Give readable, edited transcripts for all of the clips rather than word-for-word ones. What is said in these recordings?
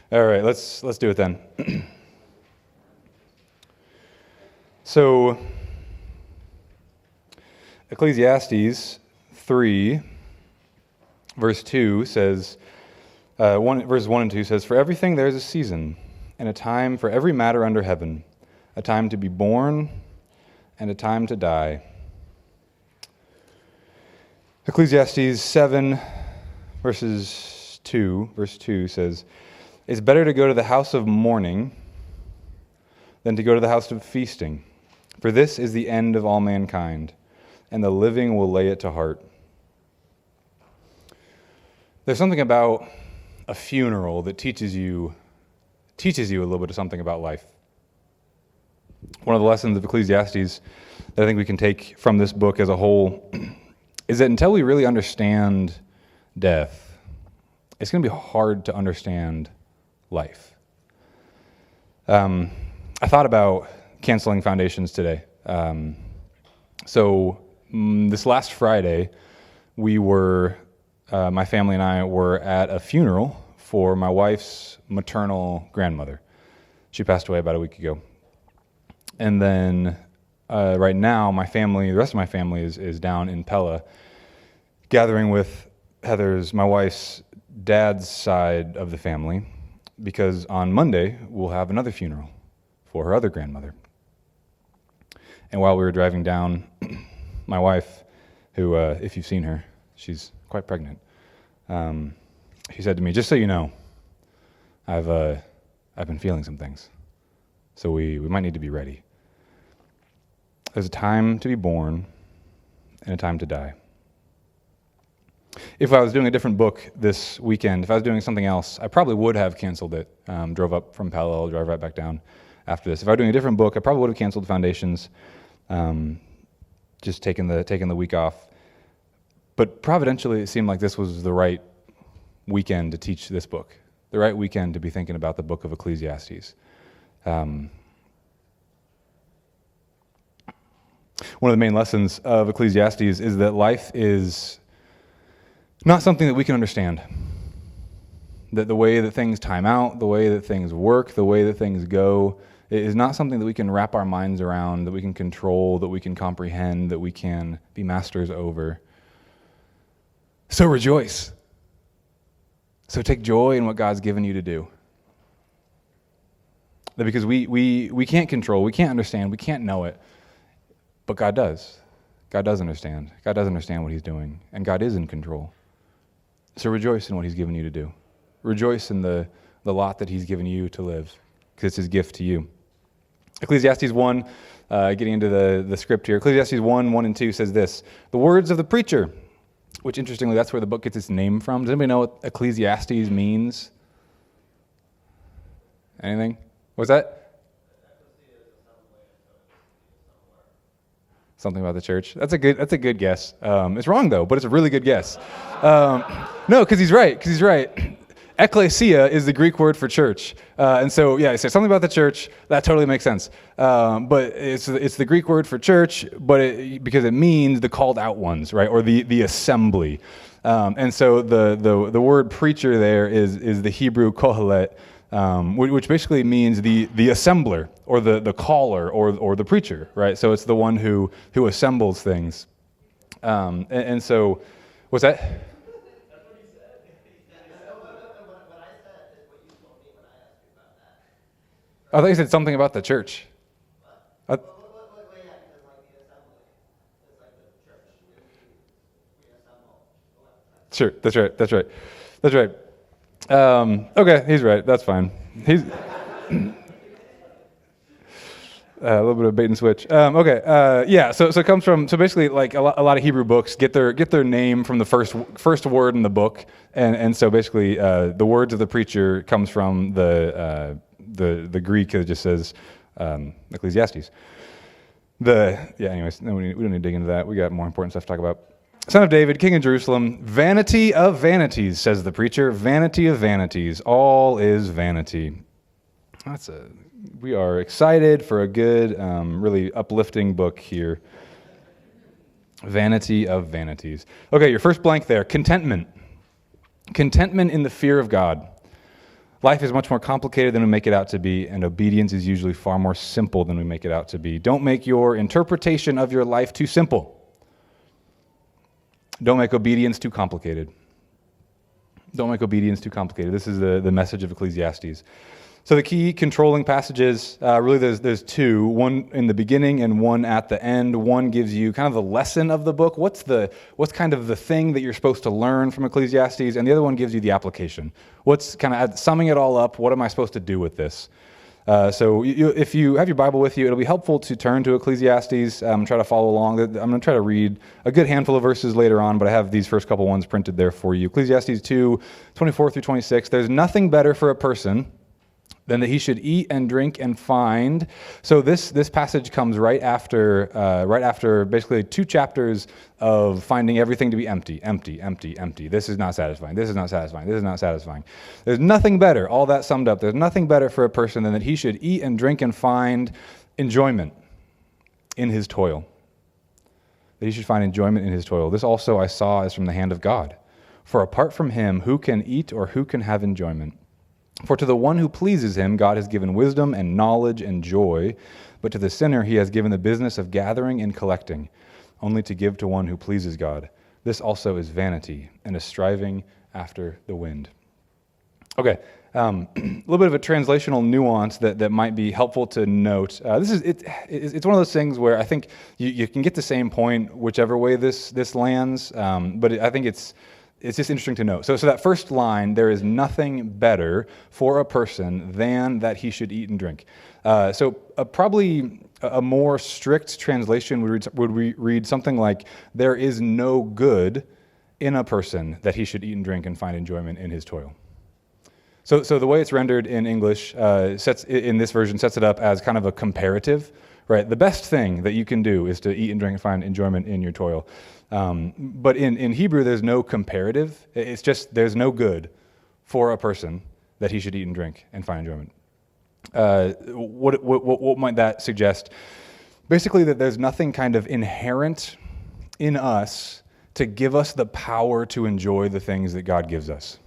All right, let's do it then. So, Ecclesiastes 3, verse 2 says, verses 1 and 2 says, "For everything there is a season, and a time for every matter under heaven, a time to be born, and a time to die." Ecclesiastes 7, verse 2 says, "It's better to go to the house of mourning than to go to the house of feasting. For this is the end of all mankind, and the living will lay it to heart." There's something about a funeral that teaches you a little bit of something about life. One of the lessons of Ecclesiastes that I think we can take from this book as a whole is that until we really understand death, it's going to be hard to understand life. I thought about canceling foundations today. This last Friday, my family and I were at a funeral for my wife's maternal grandmother. She passed away about a week ago. And then right now, the rest of my family is down in Pella, gathering with my wife's dad's side of the family, because on Monday, we'll have another funeral for her other grandmother. And while we were driving down, my wife, who, if you've seen her, she's quite pregnant, she said to me, "Just so you know, I've been feeling some things, so we might need to be ready. There's a time to be born and a time to die." If I was doing a different book this weekend, if I was doing something else, I probably would have canceled it. Drove up from Palo, drive right back down after this. If I were doing a different book, I probably would have canceled Foundations, just taking the week off. But providentially, it seemed like this was the right weekend to teach this book, the right weekend to be thinking about the book of Ecclesiastes. One of the main lessons of Ecclesiastes is that life is not something that we can understand. That the way that things time out, the way that things work, the way that things go, it is not something that we can wrap our minds around, that we can control, that we can comprehend, that we can be masters over. So rejoice. So take joy in what God's given you to do. That because we can't control, we can't understand, we can't know it, but God does. God does understand. God does understand what He's doing, and God is in control. So rejoice in what He's given you to do. Rejoice in the lot that He's given you to live, because it's His gift to you. Ecclesiastes 1, getting into the script here, Ecclesiastes 1 and 2 says this: "The words of the preacher," which interestingly, that's where the book gets its name from. Does anybody know what Ecclesiastes means? Anything? What's that? Something about the church. That's a good guess. It's wrong though, but it's a really good guess. No, because he's right. Ecclesia is the Greek word for church, and so yeah, so something about the church that totally makes sense. But it's the Greek word for church, but because it means the called out ones, right, or the assembly. And so the word preacher there is the Hebrew kohelet, which basically means the assembler or the caller or the preacher, right? So it's the one who assembles things. And so, what's that? That's what he said. What I said is what you told me when I asked you about that. I thought you said something about the church. What? Yeah, because like the assembly, it's like the church. We assemble. Sure, that's right. Okay, he's right. That's fine. He's a little bit of bait and switch. Yeah. So it comes from basically like a lot of Hebrew books get their name from the first word in the book, and so basically the words of the preacher comes from the Greek that just says Ecclesiastes. Anyways, we don't need to dig into that. We got more important stuff to talk about. Son of David, King of Jerusalem, vanity of vanities, says the preacher. Vanity of vanities, all is vanity. We are excited for a good, really uplifting book here. Vanity of vanities. Okay, your first blank there, contentment. Contentment in the fear of God. Life is much more complicated than we make it out to be, and obedience is usually far more simple than we make it out to be. Don't make your interpretation of your life too simple. Don't make obedience too complicated. Don't make obedience too complicated. This is the message of Ecclesiastes. So the key controlling passages, really there's two, one in the beginning and one at the end. One gives you kind of the lesson of the book. What's kind of the thing that you're supposed to learn from Ecclesiastes? And the other one gives you the application. What's kind of summing it all up, what am I supposed to do with this? So if you have your Bible with you, it'll be helpful to turn to Ecclesiastes, try to follow along. I'm going to try to read a good handful of verses later on, but I have these first couple ones printed there for you. Ecclesiastes 2, 24 through 26. There's nothing better for a person than that he should eat and drink and find. So this passage comes right after basically 2 chapters of finding everything to be empty. This is not satisfying. This is not satisfying. This is not satisfying. There's nothing better, all that summed up, there's nothing better for a person than that he should eat and drink and find enjoyment in his toil. That he should find enjoyment in his toil. This also I saw is from the hand of God. For apart from him, who can eat or who can have enjoyment? For to the one who pleases him, God has given wisdom and knowledge and joy, but to the sinner he has given the business of gathering and collecting, only to give to one who pleases God. This also is vanity and a striving after the wind. Okay, a little bit of a translational nuance that might be helpful to note. It's one of those things where I think you can get the same point whichever way this lands, but I think it's just interesting to note. So that first line, there is nothing better for a person than that he should eat and drink. Probably a more strict translation would read something like, there is no good in a person that he should eat and drink and find enjoyment in his toil. So the way it's rendered in English in this version sets it up as kind of a comparative, right? The best thing that you can do is to eat and drink and find enjoyment in your toil. But in Hebrew, there's no comparative. It's just there's no good for a person that he should eat and drink and find enjoyment. What might that suggest? Basically, that there's nothing kind of inherent in us to give us the power to enjoy the things that God gives us.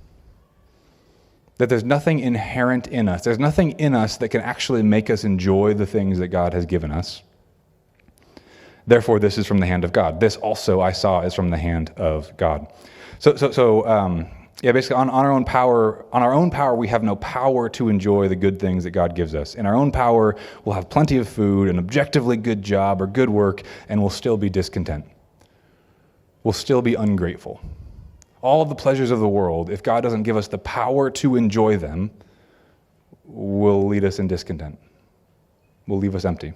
That there's nothing inherent in us. There's nothing in us that can actually make us enjoy the things that God has given us. Therefore, this is from the hand of God. This also I saw is from the hand of God. Basically on our own power, we have no power to enjoy the good things that God gives us. In our own power, we'll have plenty of food, an objectively good job or good work, and we'll still be discontent. We'll still be ungrateful. All of the pleasures of the world, if God doesn't give us the power to enjoy them, will lead us in discontent. Will leave us empty.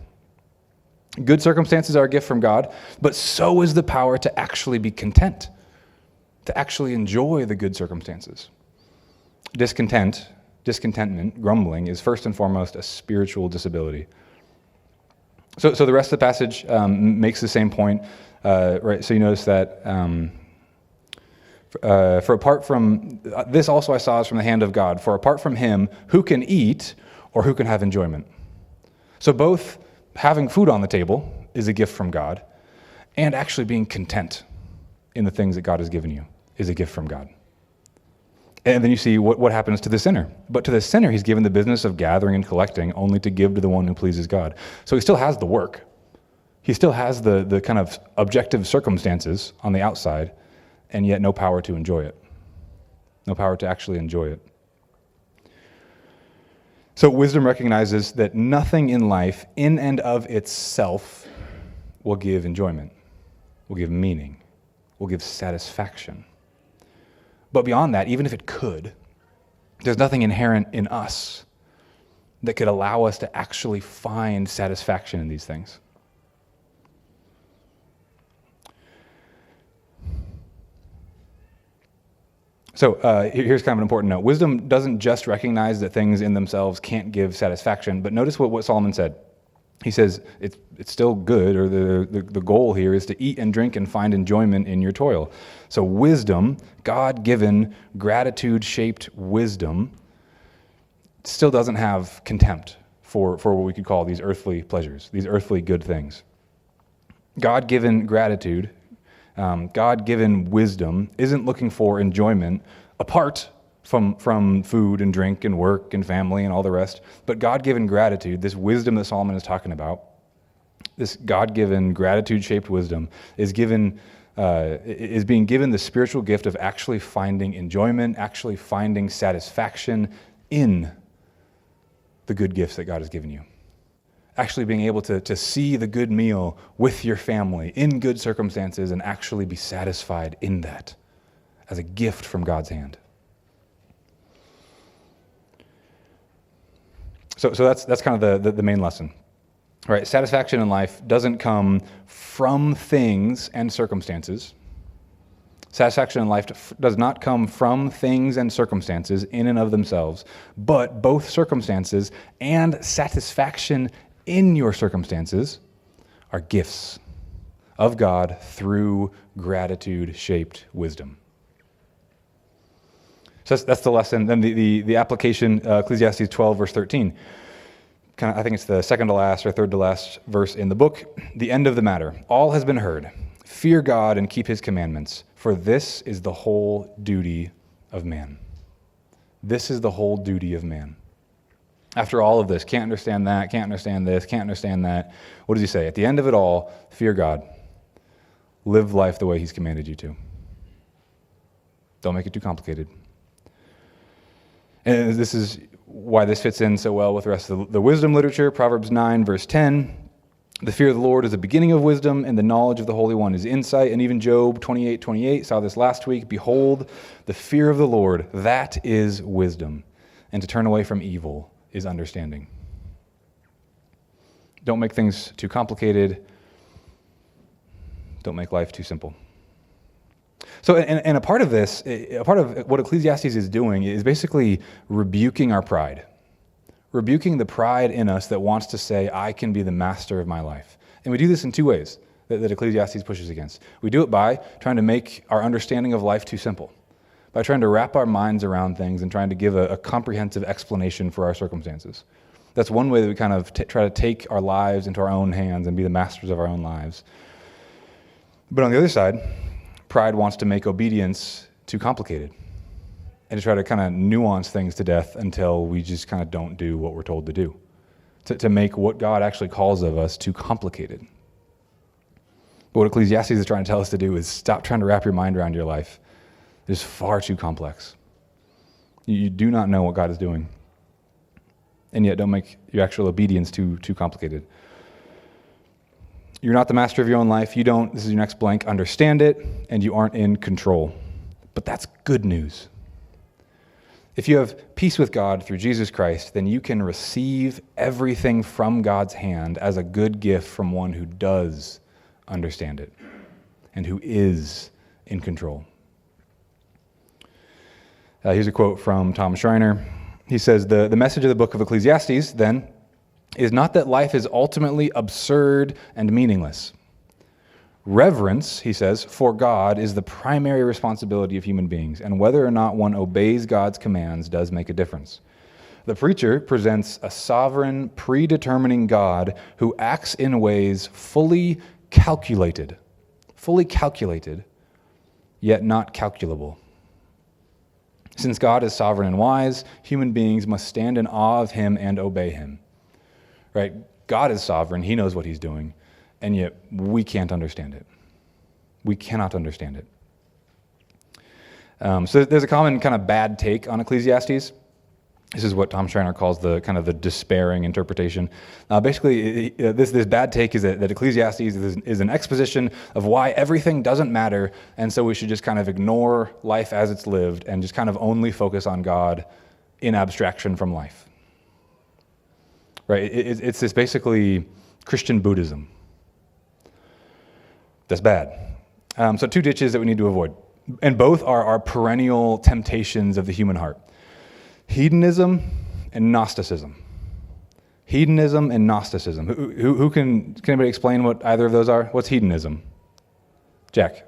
Good circumstances are a gift from God, but so is the power to actually be content, to actually enjoy the good circumstances. Discontentment, grumbling, is first and foremost a spiritual disability. So the rest of the passage makes the same point, right? So you notice that for apart from, this also I saw is from the hand of God, for apart from him, who can eat or who can have enjoyment? So both having food on the table is a gift from God, and actually being content in the things that God has given you is a gift from God. And then you see what happens to the sinner. But to the sinner, he's given the business of gathering and collecting only to give to the one who pleases God. So he still has the work. He still has the kind of objective circumstances on the outside, and yet no power to enjoy it. No power to actually enjoy it. So wisdom recognizes that nothing in life, in and of itself, will give enjoyment, will give meaning, will give satisfaction. But beyond that, even if it could, there's nothing inherent in us that could allow us to actually find satisfaction in these things. So here's kind of an important note. Wisdom doesn't just recognize that things in themselves can't give satisfaction, but notice what Solomon said. He says it's still good, or the goal here is to eat and drink and find enjoyment in your toil. So wisdom, God-given, gratitude-shaped wisdom, still doesn't have contempt for what we could call these earthly pleasures, these earthly good things. God-given gratitude, God-given wisdom isn't looking for enjoyment apart from food and drink and work and family and all the rest. But God-given gratitude, this wisdom that Solomon is talking about, this God-given gratitude-shaped wisdom is being given the spiritual gift of actually finding enjoyment, actually finding satisfaction in the good gifts that God has given you. Actually being able to see the good meal with your family in good circumstances and actually be satisfied in that as a gift from God's hand. So that's kind of the main lesson. All right, satisfaction in life doesn't come from things and circumstances. Satisfaction in life does not come from things and circumstances in and of themselves, but both circumstances and satisfaction in your circumstances are gifts of God through gratitude-shaped wisdom. So that's the lesson. Then the application, Ecclesiastes 12, verse 13. I think it's the second to last or third to last verse in the book. The end of the matter. All has been heard. Fear God and keep his commandments, for this is the whole duty of man. This is the whole duty of man. After all of this, can't understand that, can't understand this, can't understand that. What does he say? At the end of it all, fear God. Live life the way he's commanded you to. Don't make it too complicated. And this is why this fits in so well with the rest of the wisdom literature. Proverbs 9, verse 10. The fear of the Lord is the beginning of wisdom, and the knowledge of the Holy One is insight. And even Job 28:28, saw this last week. Behold, the fear of the Lord, that is wisdom. And to turn away from evil is understanding. Don't make things too complicated. Don't make life too simple. So, and a part of this, a part of what Ecclesiastes is doing is basically rebuking our pride. Rebuking the pride in us that wants to say, I can be the master of my life. And we do this in two ways that Ecclesiastes pushes against. We do it by trying to make our understanding of life too simple, by trying to wrap our minds around things and trying to give a comprehensive explanation for our circumstances. That's one way that we kind of try to take our lives into our own hands and be the masters of our own lives. But on the other side, pride wants to make obedience too complicated and to try to kind of nuance things to death until we just kind of don't do what we're told to do, to make what God actually calls of us too complicated. But what Ecclesiastes is trying to tell us to do is stop trying to wrap your mind around your life. It is far too complex. You do not know what God is doing. And yet don't make your actual obedience too complicated. You're not the master of your own life. You don't, this is your next blank, understand it, and you aren't in control. But that's good news. If you have peace with God through Jesus Christ, then you can receive everything from God's hand as a good gift from one who does understand it and who is in control. Here's a quote from Tom Schreiner. He says, the message of the book of Ecclesiastes, then, is not that life is ultimately absurd and meaningless. Reverence, he says, for God is the primary responsibility of human beings, and whether or not one obeys God's commands does make a difference. The preacher presents a sovereign, predetermining God who acts in ways fully calculated, yet not calculable. Since God is sovereign and wise, human beings must stand in awe of him and obey him. Right? God is sovereign. He knows what he's doing. And yet we can't understand it. We cannot understand it. So there's a common kind of bad take on Ecclesiastes. This is what Tom Schreiner calls the kind of the despairing interpretation. Basically, this bad take is that Ecclesiastes is an exposition of why everything doesn't matter, and so we should just kind of ignore life as it's lived and just kind of only focus on God in abstraction from life. Right? It's this basically Christian Buddhism. That's bad. So two ditches that we need to avoid, and both are perennial temptations of the human heart. Hedonism and Gnosticism. Hedonism and Gnosticism. Who can anybody explain what either of those are? What's hedonism? Jack.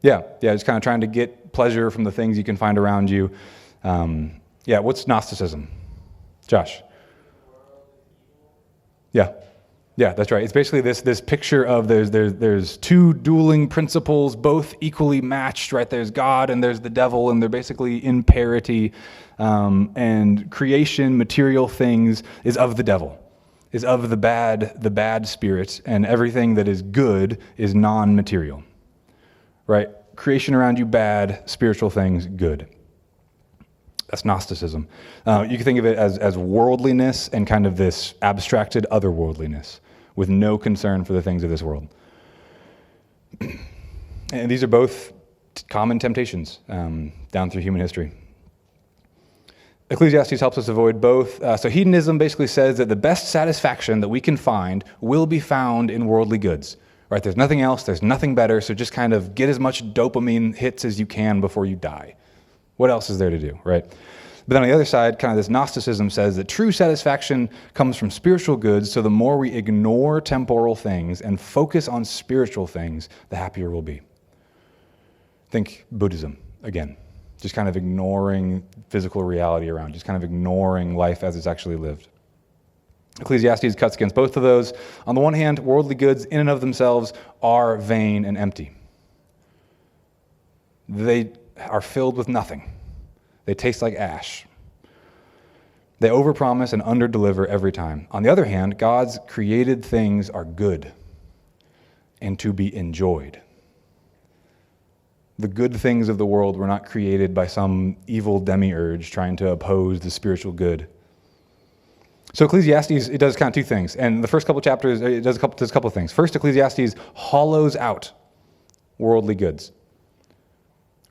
Yeah, just kind of trying to get pleasure from the things you can find around you. What's Gnosticism? Josh. Yeah. Yeah, that's right. It's basically this picture of there's two dueling principles, both equally matched, right? There's God and there's the devil, and they're basically in parity. And creation, material things, is of the devil, is of the bad spirit, and everything that is good is non-material, right? Creation around you, bad. Spiritual things, good. That's Gnosticism. You can think of it as worldliness and kind of this abstracted otherworldliness with no concern for the things of this world. And these are both common temptations down through human history. Ecclesiastes helps us avoid both. So hedonism basically says that the best satisfaction that we can find will be found in worldly goods. Right? There's nothing else, there's nothing better, so just kind of get as much dopamine hits as you can before you die. What else is there to do, right? But then on the other side, kind of this Gnosticism says that true satisfaction comes from spiritual goods, so the more we ignore temporal things and focus on spiritual things, the happier we'll be. Think Buddhism, again. Just kind of ignoring physical reality around, just kind of ignoring life as it's actually lived. Ecclesiastes cuts against both of those. On the one hand, worldly goods in and of themselves are vain and empty. They are filled with nothing. They taste like ash. They overpromise and underdeliver every time. On the other hand, God's created things are good and to be enjoyed. The good things of the world were not created by some evil demiurge trying to oppose the spiritual good. So Ecclesiastes, it does kind of two things. And the first couple chapters, it does a couple of things. First, Ecclesiastes hollows out worldly goods.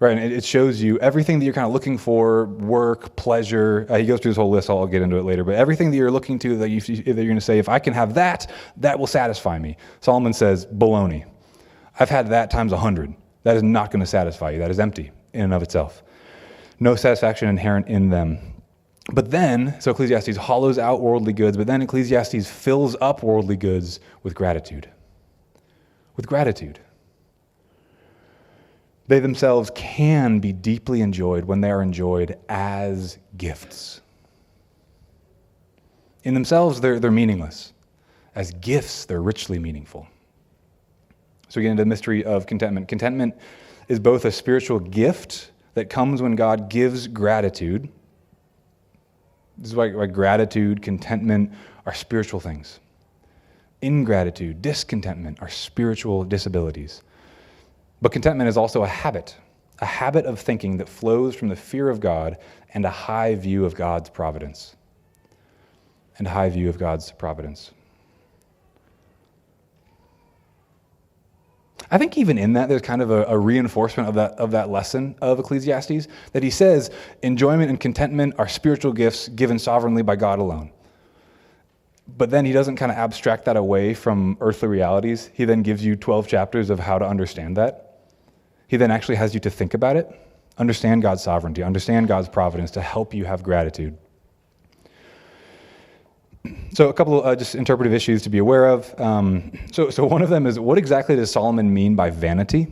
Right, and it shows you everything that you're kind of looking for, work, pleasure. He goes through this whole list, I'll get into it later. But everything that you're looking to, that you're going to say, if I can have that, that will satisfy me. Solomon says, baloney. I've had that times 100. That is not going to satisfy you. That is empty in and of itself. No satisfaction inherent in them. But then, so Ecclesiastes hollows out worldly goods, but then Ecclesiastes fills up worldly goods with gratitude. With gratitude. They themselves can be deeply enjoyed when they are enjoyed as gifts. In themselves, they're meaningless. As gifts, they're richly meaningful. So we get into the mystery of contentment. Contentment is both a spiritual gift that comes when God gives gratitude. This is why gratitude, contentment are spiritual things. Ingratitude, discontentment are spiritual disabilities. But contentment is also a habit of thinking that flows from the fear of God and a high view of God's providence. And a high view of God's providence. I think even in that, there's kind of a reinforcement of that lesson of Ecclesiastes, that he says enjoyment and contentment are spiritual gifts given sovereignly by God alone. But then he doesn't kind of abstract that away from earthly realities. He then gives you 12 chapters of how to understand that. He then actually has you to think about it, understand God's sovereignty, understand God's providence to help you have gratitude. So a couple of just interpretive issues to be aware of. So one of them is, what exactly does Solomon mean by vanity?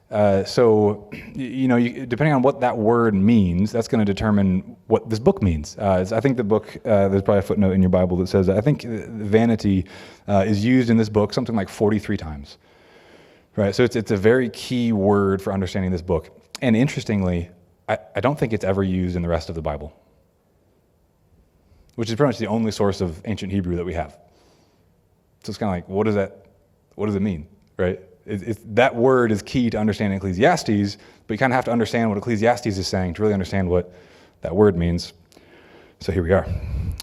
Depending on what that word means, that's going to determine what this book means. I think the book, there's probably a footnote in your Bible that says, I think vanity is used in this book something like 43 times. Right, so it's a very key word for understanding this book. And interestingly, I don't think it's ever used in the rest of the Bible, which is pretty much the only source of ancient Hebrew that we have. So it's kind of like, what does it mean, right? That word is key to understanding Ecclesiastes, but you kind of have to understand what Ecclesiastes is saying to really understand what that word means. So here we are.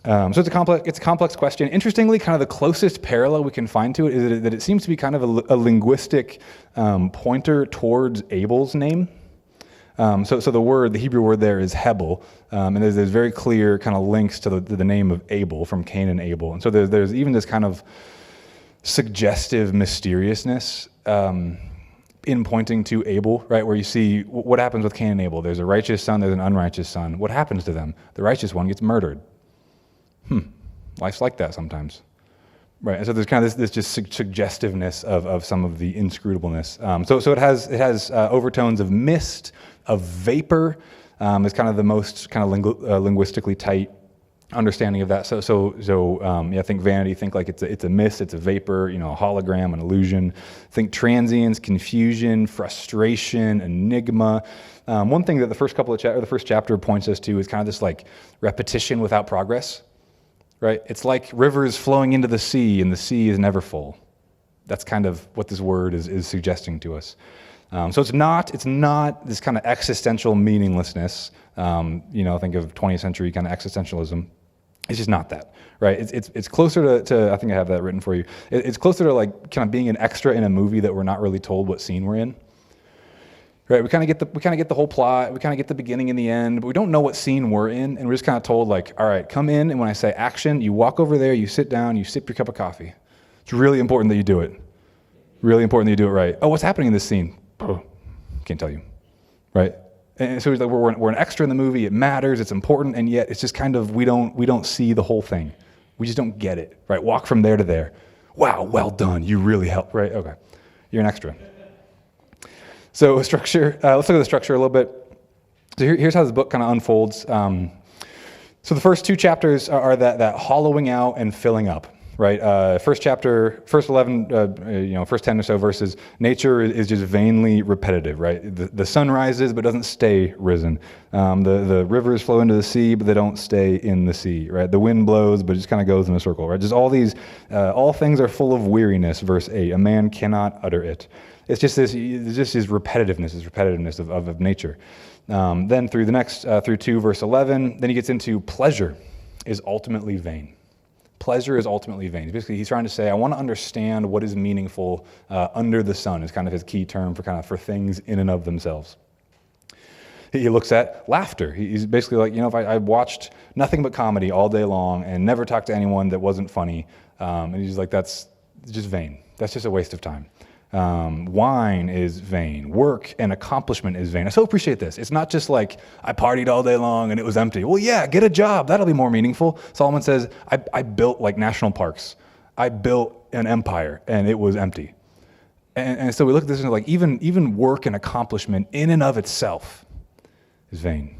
So it's a complex question. Interestingly, kind of the closest parallel we can find to it is that it seems to be kind of a linguistic pointer towards Abel's name. So the Hebrew word there is Hebel, and there's very clear kind of links to the name of Abel from Cain and Abel. And so there's even this kind of suggestive mysteriousness in pointing to Abel, right? Where you see what happens with Cain and Abel. There's a righteous son, there's an unrighteous son. What happens to them? The righteous one gets murdered. Life's like that sometimes. Right, and so there's kind of this just suggestiveness of some of the inscrutableness. So it has overtones of mist, of vapor. Is kind of the most kind of linguistically tight understanding of that. I think vanity, think like it's a mist, it's a vapor, a hologram, an illusion. Think transience, confusion, frustration, enigma. One thing that the first chapter points us to is kind of this like repetition without progress, right? It's like rivers flowing into the sea, and the sea is never full. That's kind of what this word is suggesting to us. So it's not this kind of existential meaninglessness. Think of 20th century kind of existentialism. It's just not that, right? It's closer to I think I have that written for you. It's closer to like kind of being an extra in a movie that we're not really told what scene we're in. Right? We kind of get the whole plot. We kind of get the beginning and the end, but we don't know what scene we're in, and we're just kind of told like, all right, come in, and when I say action, you walk over there, you sit down, you sip your cup of coffee. It's really important that you do it. Really important that you do it right. Oh, what's happening in this scene? Oh, can't tell you, right? And so we're an extra in the movie. It matters. It's important, and yet it's just kind of we don't see the whole thing. We just don't get it, right? Walk from there to there. Wow, well done. You really helped, right? Okay, you're an extra. So structure. Let's look at the structure a little bit. So here's how this book kind of unfolds. So the first 2 chapters are that hollowing out and filling up. Right, first chapter, first 11, first 10 or so verses. Nature is just vainly repetitive. Right, the sun rises but doesn't stay risen. The rivers flow into the sea but they don't stay in the sea. Right, the wind blows but it just kind of goes in a circle. Right, just all things are full of weariness. Verse 8, a man cannot utter it. It's just this repetitiveness of nature. Then through the next through 2 verse 11, then he gets into pleasure is ultimately vain. Pleasure is ultimately vain. Basically, he's trying to say, I want to understand what is meaningful under the sun, is kind of his key term for things in and of themselves. He looks at laughter. He's basically like, if I watched nothing but comedy all day long and never talked to anyone that wasn't funny, and he's like, that's just vain. That's just a waste of time. Wine is vain. Work and accomplishment is vain. I so appreciate this. It's not just like I partied all day long and it was empty. Well, yeah, get a job. That'll be more meaningful. Solomon says, I built like national parks. I built an empire and it was empty. And so we look at this and like even work and accomplishment in and of itself is vain.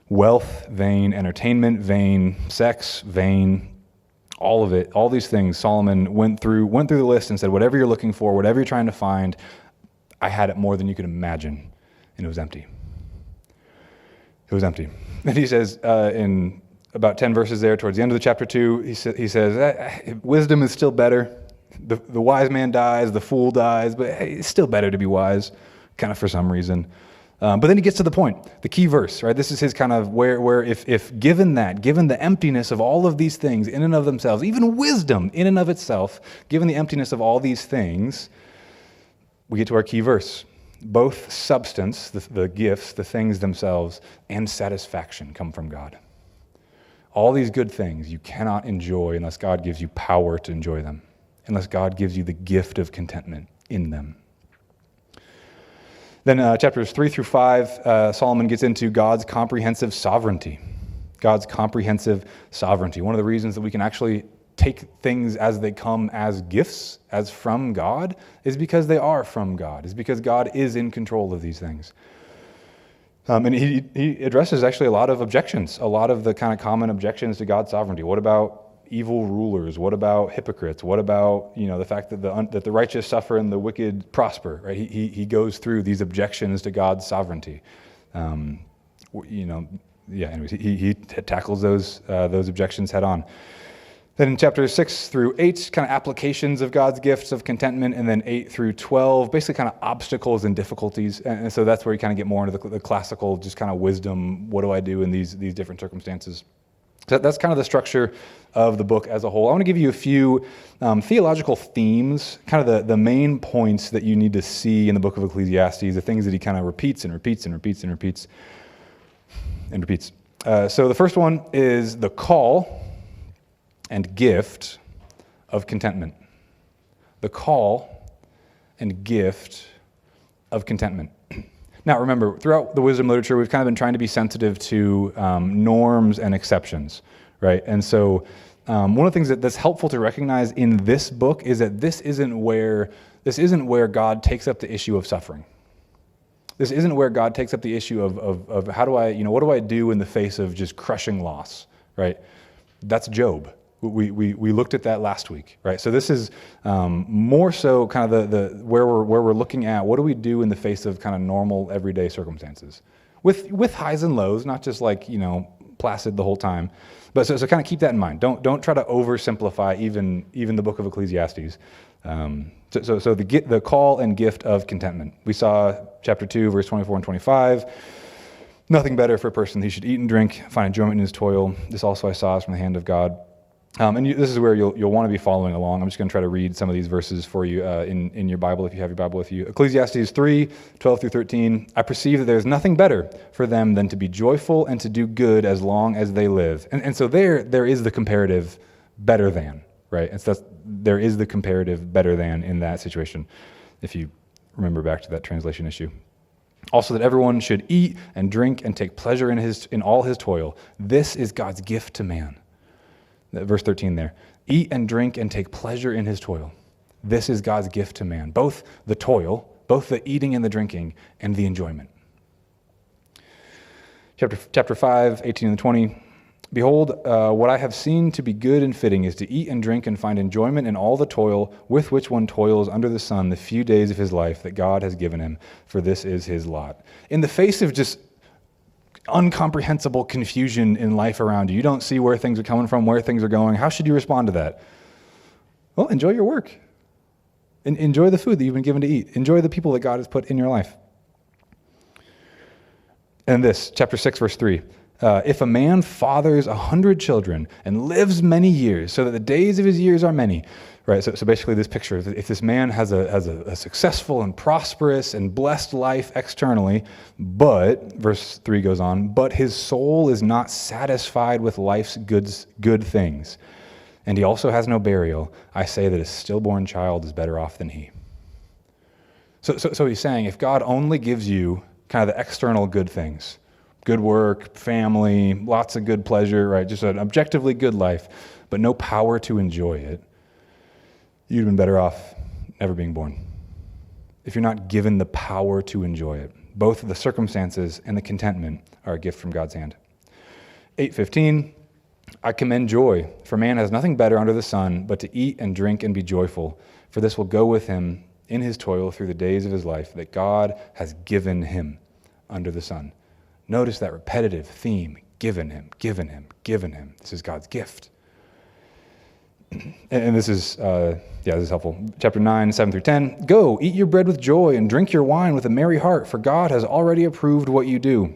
Wealth, vain. Entertainment, vain. Sex, vain. All of it, all these things, Solomon went through the list and said, whatever you're looking for, whatever you're trying to find, I had it more than you could imagine, and it was empty. It was empty. And he says in about 10 verses there, towards the end of the chapter 2, he says, wisdom is still better. The wise man dies, the fool dies, but hey, it's still better to be wise, kind of for some reason. But then he gets to the point, the key verse, right? This is his kind of where if given the emptiness of all of these things in and of themselves, even wisdom in and of itself, given the emptiness of all these things, we get to our key verse. Both substance, the gifts, the things themselves, and satisfaction come from God. All these good things you cannot enjoy unless God gives you power to enjoy them, unless God gives you the gift of contentment in them. Then chapters 3 through 5, Solomon gets into God's comprehensive sovereignty. God's comprehensive sovereignty. One of the reasons that we can actually take things as they come as gifts, as from God, is because they are from God. Is because God is in control of these things. And he addresses actually a lot of objections, a lot of the kind of common objections to God's sovereignty. What about evil rulers? What about hypocrites? What about the fact that the righteous suffer and the wicked prosper? Right? He goes through these objections to God's sovereignty. Anyways, he tackles those objections head on. Then in chapters 6 through 8, kind of applications of God's gifts of contentment, and then 8 through 12, basically kind of obstacles and difficulties. And so that's where you kind of get more into the classical, just kind of wisdom. What do I do in these different circumstances? So that's kind of the structure of the book as a whole. I want to give you a few theological themes, kind of the main points that you need to see in the book of Ecclesiastes, the things that he kind of repeats and repeats and repeats and repeats and repeats. So the first one is the call and gift of contentment. The call and gift of contentment. Now, remember, throughout the wisdom literature, we've kind of been trying to be sensitive to norms and exceptions, right? And so one of the things that's helpful to recognize in this book is that this isn't where God takes up the issue of suffering. This isn't where God takes up the issue of how do I, what do I do in the face of just crushing loss, right? That's Job. We looked at that last week, right? So this is more so kind of the where we're looking at what do we do in the face of kind of normal everyday circumstances, with highs and lows, not just like placid the whole time, but so kind of keep that in mind. Don't try to oversimplify even the book of Ecclesiastes. So the call and gift of contentment. We saw chapter 2, verse 24 and 25. Nothing better for a person. He should eat and drink, find enjoyment in his toil. This also I saw is from the hand of God. This is where you'll want to be following along. I'm just going to try to read some of these verses for you in your Bible, if you have your Bible with you. Ecclesiastes 3, 12 through 13. I perceive that there is nothing better for them than to be joyful and to do good as long as they live. And so there is the comparative better than, right? And so there is the comparative better than in that situation, if you remember back to that translation issue. Also that everyone should eat and drink and take pleasure in all his toil. This is God's gift to man. Verse 13 there. Eat and drink and take pleasure in his toil. This is God's gift to man. Both the toil, both the eating and the drinking, and the enjoyment. Chapter 5, 18 and 20. Behold, what I have seen to be good and fitting is to eat and drink and find enjoyment in all the toil with which one toils under the sun the few days of his life that God has given him, for this is his lot. In the face of just incomprehensible confusion in life around you, you don't see where things are coming from, where things are going, how should you respond to that? Well, enjoy your work. Enjoy the food that you've been given to eat. Enjoy the people that God has put in your life. And this, chapter 6, verse 3. If a man fathers 100 children and lives many years, so that the days of his years are many, right? So basically this picture, if this man has a successful and prosperous and blessed life externally, but, verse 3 goes on, but his soul is not satisfied with life's good things, and he also has no burial, I say that a stillborn child is better off than he. So he's saying, if God only gives you kind of the external good things, good work, family, lots of good pleasure, right? Just an objectively good life, but no power to enjoy it, you'd have been better off never being born. If you're not given the power to enjoy it, both the circumstances and the contentment are a gift from God's hand. 8:15, I commend joy, for man has nothing better under the sun but to eat and drink and be joyful, for this will go with him in his toil through the days of his life that God has given him under the sun. Notice that repetitive theme, given him, given him, given him. This is God's gift. And this is helpful. Chapter 9, 7 through 10. Go, eat your bread with joy and drink your wine with a merry heart, for God has already approved what you do.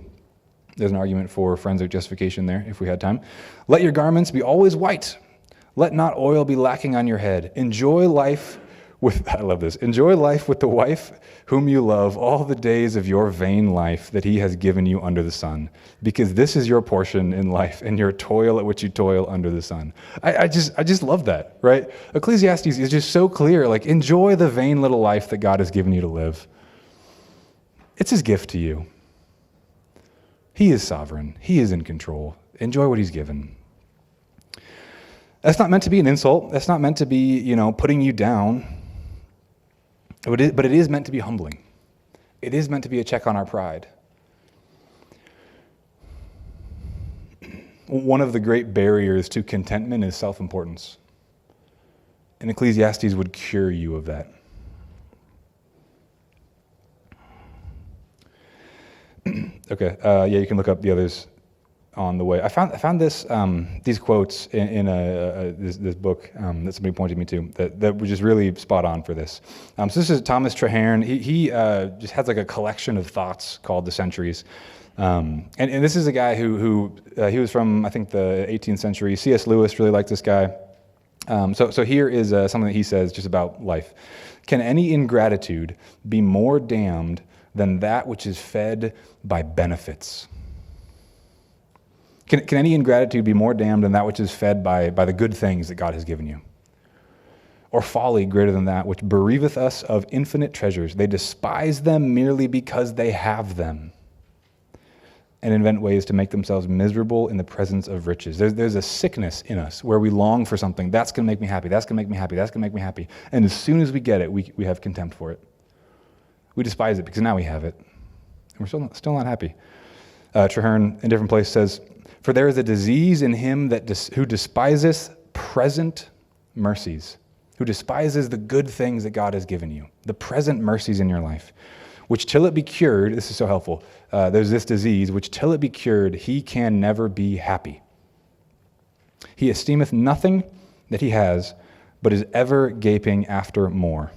There's an argument for forensic justification there, if we had time. Let your garments be always white. Let not oil be lacking on your head. Enjoy life with the wife whom you love all the days of your vain life that he has given you under the sun, because this is your portion in life and your toil at which you toil under the sun. I just love that, right? Ecclesiastes is just so clear, like enjoy the vain little life that God has given you to live. It's his gift to you. He is sovereign. He is in control. Enjoy what he's given. That's not meant to be an insult. That's not meant to be, putting you down. But it is meant to be humbling. It is meant to be a check on our pride. One of the great barriers to contentment is self-importance. And Ecclesiastes would cure you of that. Okay, you can look up the others on the way. I found this these quotes in this book that somebody pointed me to that were just really spot on for this. So this is Thomas Traherne. He just has like a collection of thoughts called The Centuries. And this is a guy who he was from, I think, the 18th century. C.S. Lewis really liked this guy. So here is something that he says just about life. Can any ingratitude be more damned than that which is fed by benefits? Can any ingratitude be more damned than that which is fed by the good things that God has given you? Or folly greater than that which bereaveth us of infinite treasures? They despise them merely because they have them, and invent ways to make themselves miserable in the presence of riches. There's a sickness in us where we long for something. That's going to make me happy. That's going to make me happy. That's going to make me happy. And as soon as we get it, we have contempt for it. We despise it because now we have it. And we're still not happy. Traherne, in a different place, says, "For there is a disease in him who despiseth present mercies, who despises the good things that God has given you, the present mercies in your life, which till it be cured," this is so helpful, there's this disease, "which till it be cured, he can never be happy. He esteemeth nothing that he has, but is ever gaping after more."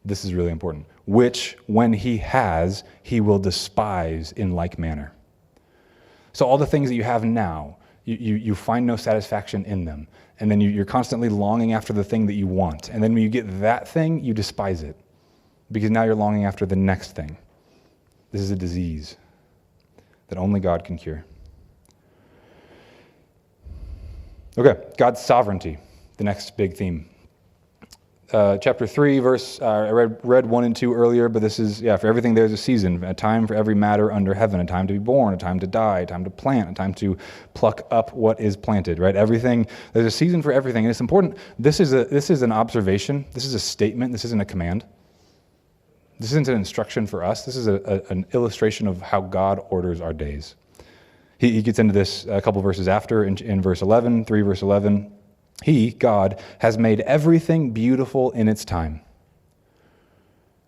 This is really important. "Which, when he has, he will despise in like manner." So all the things that you have now, you find no satisfaction in them. And then you're constantly longing after the thing that you want. And then when you get that thing, you despise it. Because now you're longing after the next thing. This is a disease that only God can cure. Okay, God's sovereignty, the next big theme. Chapter 3, verse, I read 1 and 2 earlier, but this is, for everything there's a season, a time for every matter under heaven, a time to be born, a time to die, a time to plant, a time to pluck up what is planted, right? Everything, there's a season for everything, and it's important. This is an observation, this is a statement, this isn't a command. This isn't an instruction for us, this is an illustration of how God orders our days. He gets into this a couple verses after, in verse 11, 3 verse 11. He, God, has made everything beautiful in its time.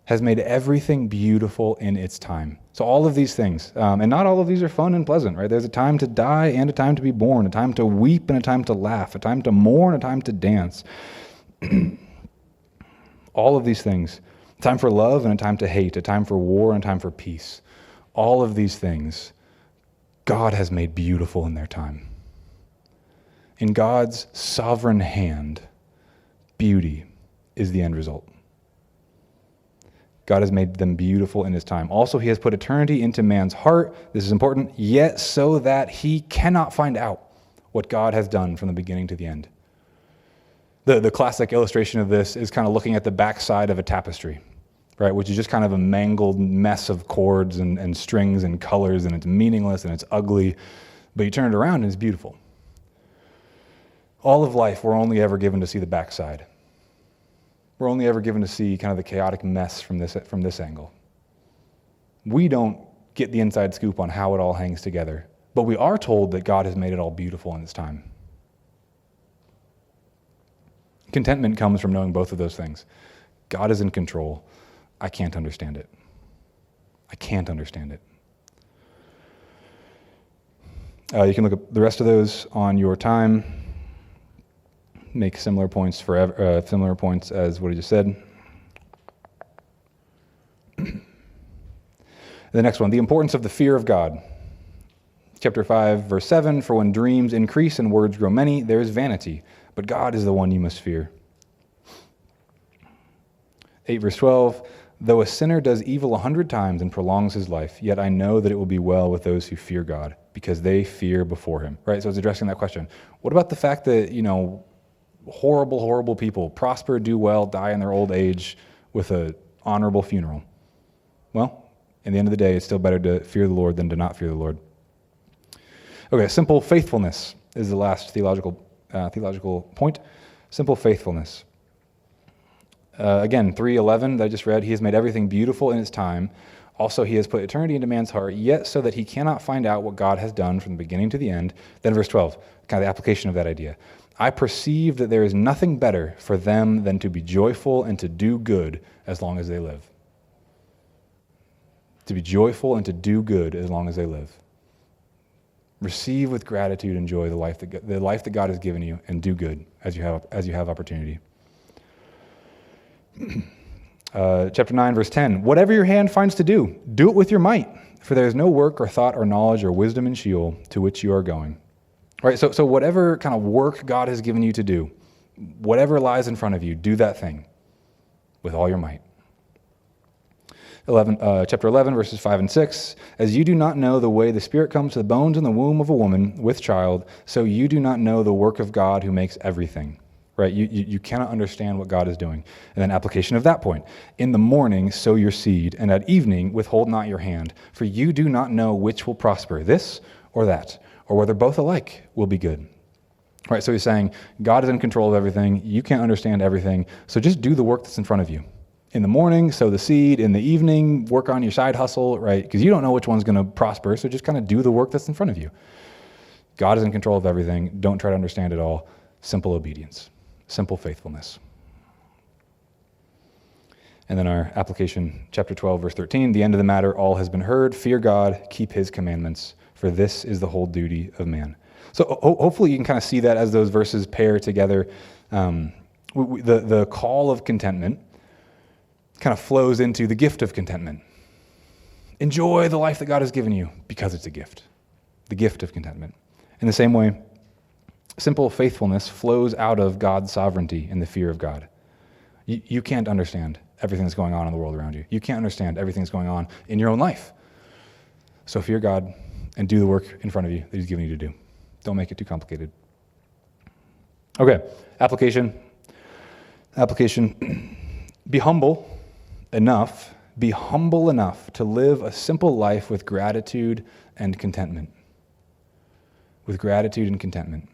Has made everything beautiful in its time. So all of these things, and not all of these are fun and pleasant, right? There's a time to die and a time to be born, a time to weep and a time to laugh, a time to mourn, a time to dance. All of these things. A time for love and a time to hate, a time for war and a time for peace. All of these things, God has made beautiful in their time. In God's sovereign hand, beauty is the end result. God has made them beautiful in his time. Also, he has put eternity into man's heart. This is important, yet so that he cannot find out what God has done from the beginning to the end. The classic illustration of this is kind of looking at the backside of a tapestry, right? Which is just kind of a mangled mess of cords and strings and colors, and it's meaningless and it's ugly, but you turn it around and it's beautiful. All of life, we're only ever given to see the backside. We're only ever given to see kind of the chaotic mess from this angle. We don't get the inside scoop on how it all hangs together, but we are told that God has made it all beautiful in its time. Contentment comes from knowing both of those things. God is in control. I can't understand it. I can't understand it. You can look at the rest of those on your time. Make similar points as what he just said. The next one, the importance of the fear of God. Chapter 5, verse 7, "For when dreams increase and words grow many, there is vanity, but God is the one you must fear." 8, verse 12, "Though a sinner does evil 100 times and prolongs his life, yet I know that it will be well with those who fear God, because they fear before him." Right, so it's addressing that question. What about the fact that, horrible, horrible people prosper, do well, die in their old age with an honorable funeral? Well, in the end of the day, it's still better to fear the Lord than to not fear the Lord. Okay, simple faithfulness is the last theological point. Simple faithfulness. Again, 3:11 that I just read, he has made everything beautiful in its time. Also, he has put eternity into man's heart, yet so that he cannot find out what God has done from the beginning to the end. Then verse 12, kind of the application of that idea. "I perceive that there is nothing better for them than to be joyful and to do good as long as they live." To be joyful and to do good as long as they live. Receive with gratitude and joy the life that God has given you, and do good as you have opportunity. Chapter 9, verse 10, "Whatever your hand finds to do, do it with your might, for there is no work or thought or knowledge or wisdom in Sheol to which you are going." Right, so whatever kind of work God has given you to do, whatever lies in front of you, do that thing with all your might. Chapter 11, verses 5 and 6, "As you do not know the way the Spirit comes to the bones in the womb of a woman with child, so you do not know the work of God who makes everything." Right, you cannot understand what God is doing. And then application of that point. "In the morning sow your seed, and at evening withhold not your hand, for you do not know which will prosper, this or that, or whether both alike will be good." Right, so he's saying, God is in control of everything. You can't understand everything, so just do the work that's in front of you. In the morning, sow the seed. In the evening, work on your side hustle, right? Because you don't know which one's going to prosper, so just kind of do the work that's in front of you. God is in control of everything. Don't try to understand it all. Simple obedience, simple faithfulness. And then our application, chapter 12, verse 13, the end of the matter, all has been heard. Fear God, keep his commandments, for this is the whole duty of man. So hopefully you can kind of see that as those verses pair together. The call of contentment kind of flows into the gift of contentment. Enjoy the life that God has given you because it's a gift. The gift of contentment. In the same way, simple faithfulness flows out of God's sovereignty and the fear of God. You can't understand everything that's going on in the world around you. You can't understand everything that's going on in your own life. So fear God and do the work in front of you that he's given you to do. Don't make it too complicated. Okay, application. Be humble enough to live a simple life with gratitude and contentment. With gratitude and contentment.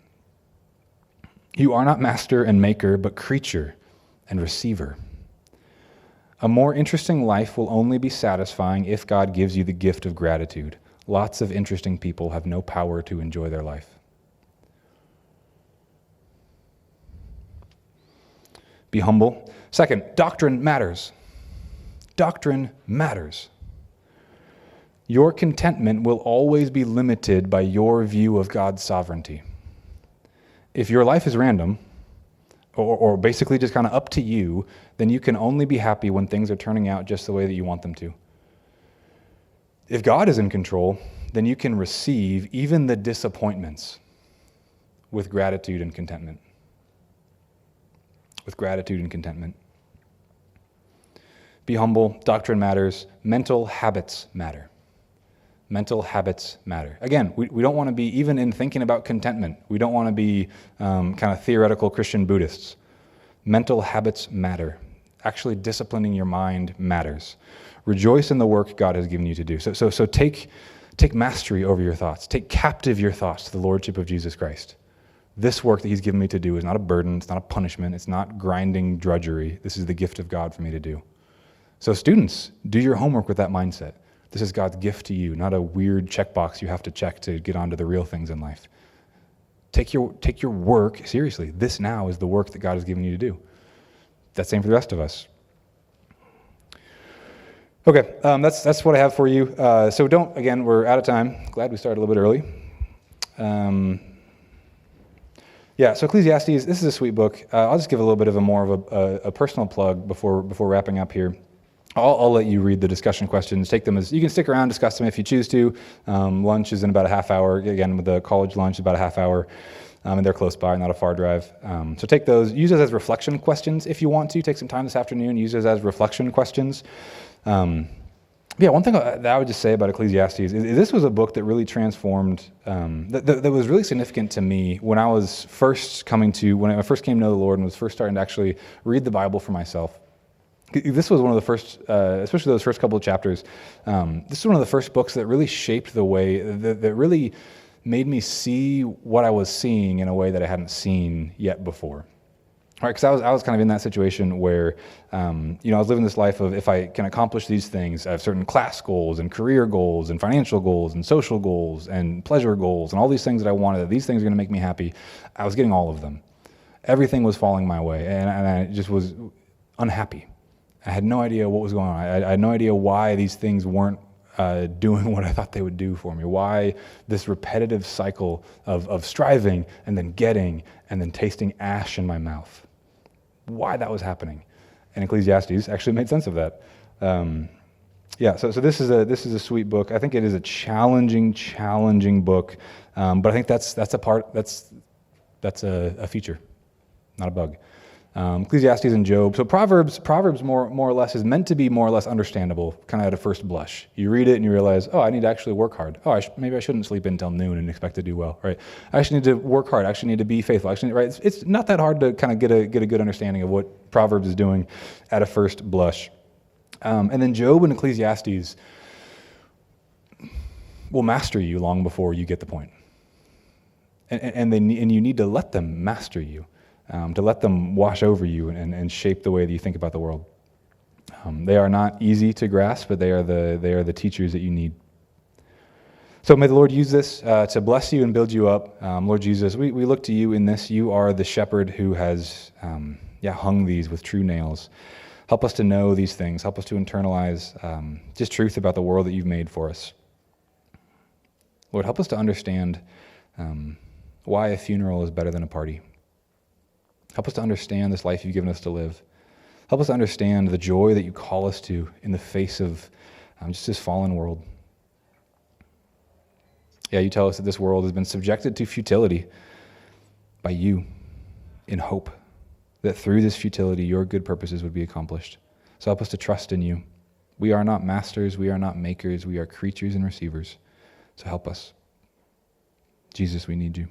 You are not master and maker, but creature and receiver. A more interesting life will only be satisfying if God gives you the gift of gratitude. Lots of interesting people have no power to enjoy their life. Be humble. Second, doctrine matters. Doctrine matters. Your contentment will always be limited by your view of God's sovereignty. If your life is random, or basically just kind of up to you, then you can only be happy when things are turning out just the way that you want them to. If God is in control, then you can receive even the disappointments with gratitude and contentment. With gratitude and contentment. Be humble. Doctrine matters. Mental habits matter. Mental habits matter. Again, we don't want to be, even in thinking about contentment, we don't want to be kind of theoretical Christian Buddhists. Mental habits matter. Actually disciplining your mind matters. Rejoice in the work God has given you to do. So take mastery over your thoughts. Take captive your thoughts to the Lordship of Jesus Christ. This work that he's given me to do is not a burden. It's not a punishment. It's not grinding drudgery. This is the gift of God for me to do. So students, do your homework with that mindset. This is God's gift to you, not a weird checkbox you have to check to get onto the real things in life. Take your work seriously. This now is the work that God has given you to do. That's the same for the rest of us. Okay, that's what I have for you. So again, we're out of time. Glad we started a little bit early. So Ecclesiastes, this is a sweet book. I'll just give a little bit of a personal plug before wrapping up here. I'll let you read the discussion questions. Take them you can stick around, discuss them if you choose to. Lunch is in about a half hour. Again, with the college lunch, about a half hour. And they're close by, not a far drive. So take those. Use those as reflection questions if you want to. Take some time this afternoon. Use those as reflection questions. One thing that I would just say about Ecclesiastes is this was a book that really transformed, that was really significant to me when I first came to know the Lord and was first starting to actually read the Bible for myself. This was one of the first, especially those first couple of chapters, this is one of the first books that really shaped the way, that really made me see what I was seeing in a way that I hadn't seen yet before. Right, because I was kind of in that situation where, I was living this life of if I can accomplish these things, I have certain class goals and career goals and financial goals and social goals and pleasure goals and all these things that I wanted, that these things are going to make me happy. I was getting all of them. Everything was falling my way, and I just was unhappy. I had no idea what was going on. I had no idea why these things weren't doing what I thought they would do for me. Why this repetitive cycle of striving and then getting and then tasting ash in my mouth. Why that was happening. And Ecclesiastes actually made sense of that. So this is a sweet book. I think it is a challenging book. But I think that's a feature, not a bug. Ecclesiastes and Job. So Proverbs more or less is meant to be more or less understandable, kind of at a first blush. You read it and you realize, I need to actually work hard. Maybe I shouldn't sleep until noon and expect to do well, right? I actually need to work hard. I actually need to be faithful. Right? It's not that hard to kind of get a good understanding of what Proverbs is doing at a first blush. And then Job and Ecclesiastes will master you long before you get the point. And you need to let them master you. To let them wash over you and shape the way that you think about the world. They are not easy to grasp, but they are the teachers that you need. So may the Lord use this to bless you and build you up. Lord Jesus, we look to you in this. You are the shepherd who has hung these with true nails. Help us to know these things. Help us to internalize just truth about the world that you've made for us. Lord, help us to understand why a funeral is better than a party. Help us to understand this life you've given us to live. Help us to understand the joy that you call us to in the face of just this fallen world. Yeah, you tell us that this world has been subjected to futility by you in hope that through this futility, your good purposes would be accomplished. So help us to trust in you. We are not masters, we are not makers, we are creatures and receivers. So help us. Jesus, we need you.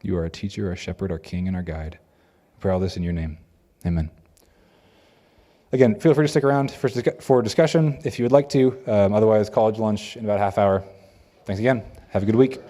You are our teacher, our shepherd, our king, and our guide. I pray all this in your name. Amen. Again, feel free to stick around for discussion if you would like to. Otherwise, college lunch in about a half hour. Thanks again. Have a good week.